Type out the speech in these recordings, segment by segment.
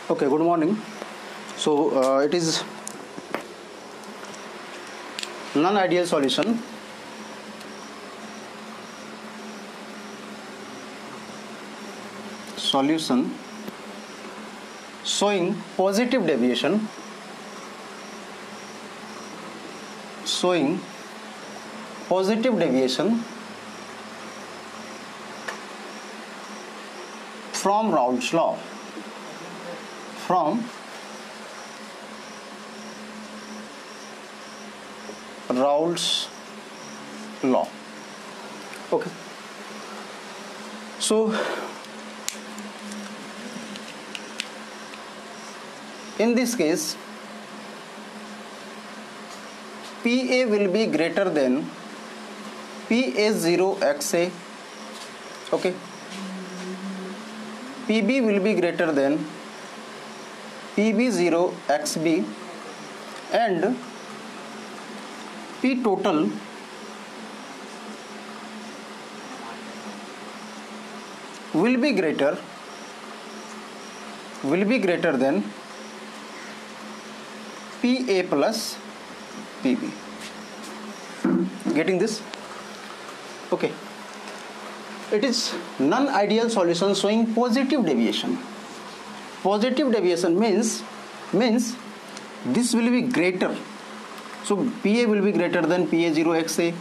Okay, good morning. So it is non-ideal solution. Solution showing positive deviation. Showing positive deviation from Raoult's law. From Raoult's law. Okay. So in this case, PA will be greater than PA0XA. Okay. PB will be greater than PB0XB, and P total will be greater than PA plus PB. Getting this? Okay. It is non-ideal solution showing positive deviation. Positive deviation means this will be greater. So PA will be greater than PA0XA,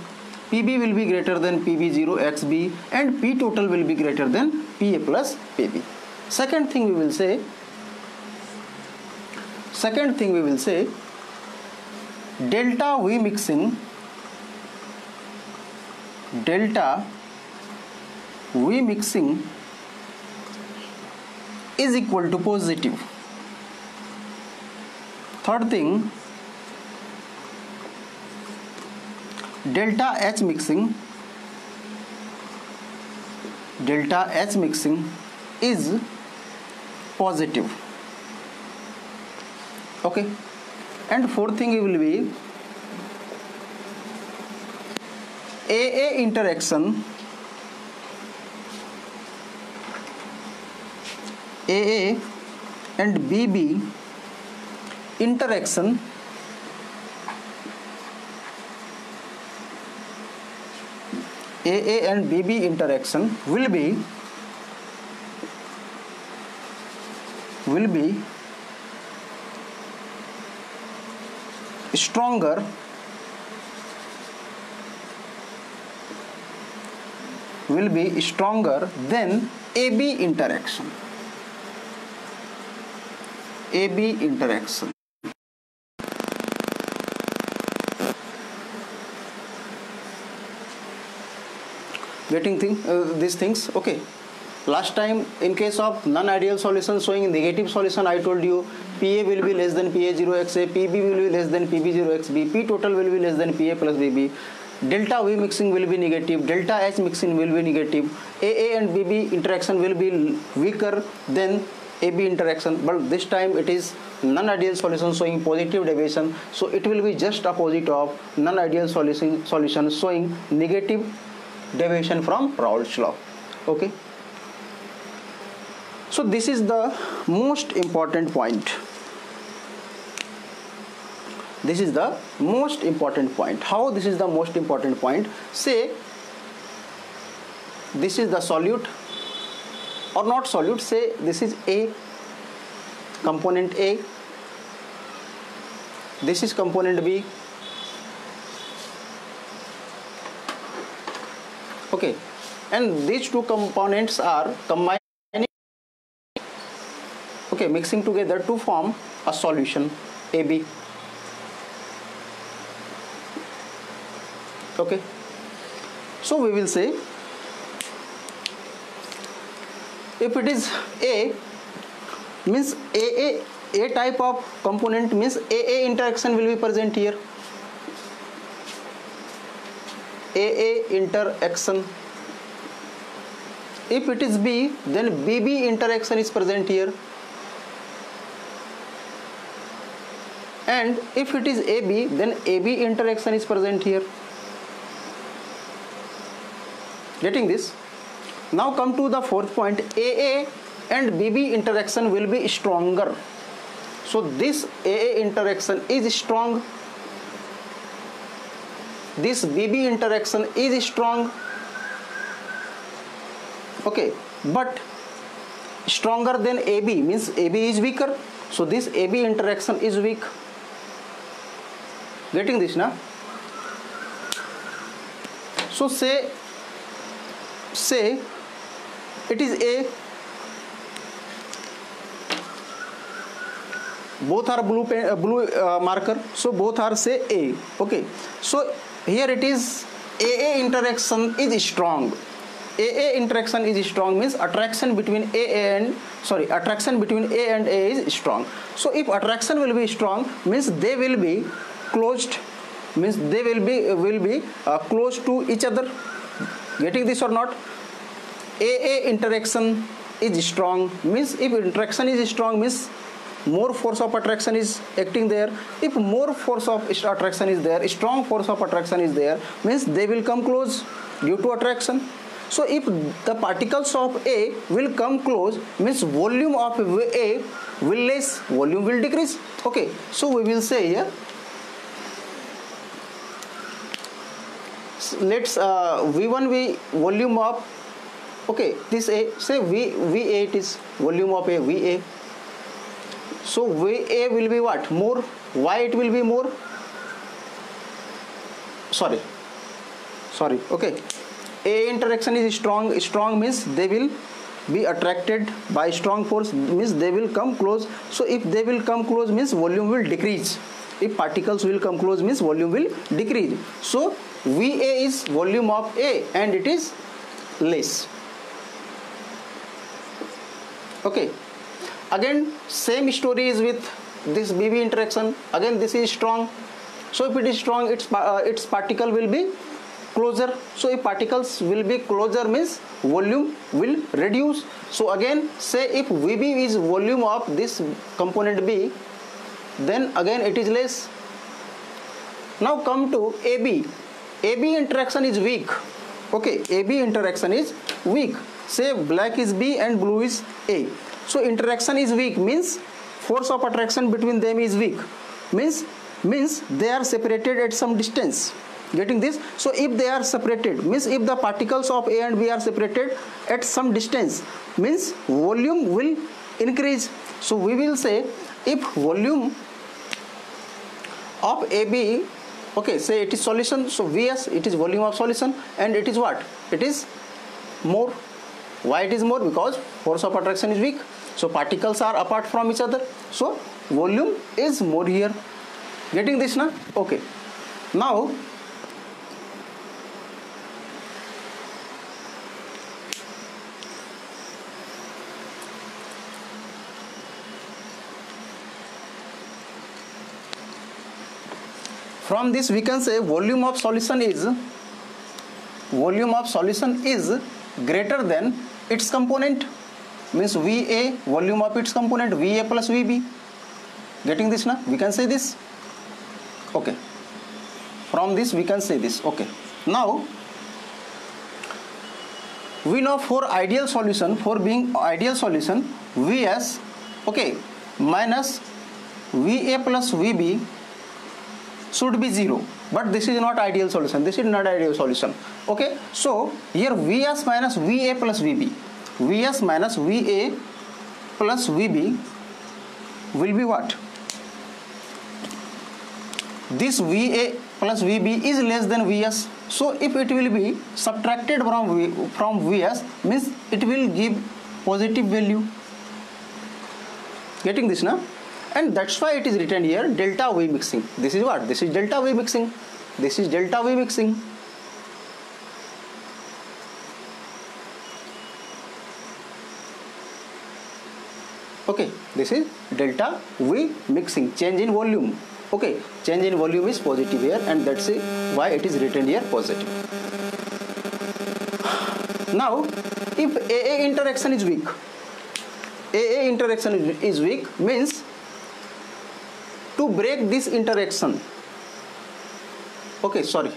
PB will be greater than PB0XB, and P total will be greater than PA plus PB. Second thing we will say, delta V mixing is equal to positive. Third thing, delta H mixing is positive. Okay. And fourth thing will be AA interaction, AA and BB interaction will be stronger than AB interaction. Getting these things? Okay. Last time, in case of non-ideal solution showing negative solution, I told you PA will be less than PA0XA, PB will be less than PB0XB, P total will be less than PA plus BB, delta V mixing will be negative, delta H mixing will be negative, AA and BB interaction will be weaker than AB interaction, but this time it is non-ideal solution showing positive deviation, so it will be just opposite of non-ideal solution showing negative deviation from Raoult's law. Okay. So this is the most important point. How this is the most important point? Say this is the solute or not solute. Say this is A, component A. This is component B. Okay, and these two components are combined. Okay, mixing together to form a solution AB. Okay, so we will say if it is A, means A type of component means AA interaction will be present here. AA interaction. If it is B, then BB interaction is present here. And if it is AB, then AB interaction is present here. Getting this? Now come to the fourth point. AA and BB interaction will be stronger. So this AA interaction is strong, this BB interaction is strong, okay, but stronger than AB means AB is weaker. So this AB interaction is weak. Getting this now? So say it is A, both are blue marker, so both are say A, okay. So here it is AA interaction is strong. AA interaction is strong means attraction between A and A is strong. So if attraction will be strong means they will be closed, means they will be close to each other. Getting this or not? AA interaction is strong means if interaction is strong means more force of attraction is acting there. If more force of attraction is there, strong force of attraction is there, means they will come close due to attraction. So if the particles of A will come close means volume of A will less, volume will decrease. Okay, so we will say here, let's V1 volume of, okay, this A, say VA, it is volume of A, VA. So VA will be what? More. Why it will be more? Sorry. Okay. A interaction is strong. Strong means they will be attracted by strong force, means they will come close. So if they will come close means volume will decrease. If particles will come close means volume will decrease. So VA is volume of A and it is less. Okay. Again same story is with this BB interaction. Again this is strong. So if it is strong, its particle will be closer. So if particles will be closer means volume will reduce. So again say if VB is volume of this component B, then again it is less. Now come to AB. AB interaction is weak. Okay, AB interaction is weak. Say black is B and blue is A. So interaction is weak means force of attraction between them is weak. Means they are separated at some distance. Getting this? So if they are separated means if the particles of A and B are separated at some distance means volume will increase. So we will say if volume of AB, okay, say it is solution, so Vs, it is volume of solution, and it is what? It is more. Why it is more? Because force of attraction is weak. So particles are apart from each other. So volume is more here. Getting this now? Okay. Now from this we can say volume of solution is greater than its component, means VA volume of its component VA plus VB. Getting this now? We can say this. Okay. From this we can say this. Okay. Now we know for ideal solution, for being ideal solution, Vs, okay, minus VA plus VB should be 0, but this is not ideal solution. This is not ideal solution. Okay, so here Vs minus VA plus VB, Vs minus VA plus VB will be what? This VA plus VB is less than Vs. So if it will be subtracted from Vs means it will give positive value. Getting this now? And that's why it is written here delta V mixing. This is what? This is delta V mixing. This is delta V mixing. Okay, this is delta V mixing, change in volume. Okay, change in volume is positive here, and that's why it is written here positive. Now, if AA interaction is weak, AA interaction is weak means to break this interaction. Okay, sorry.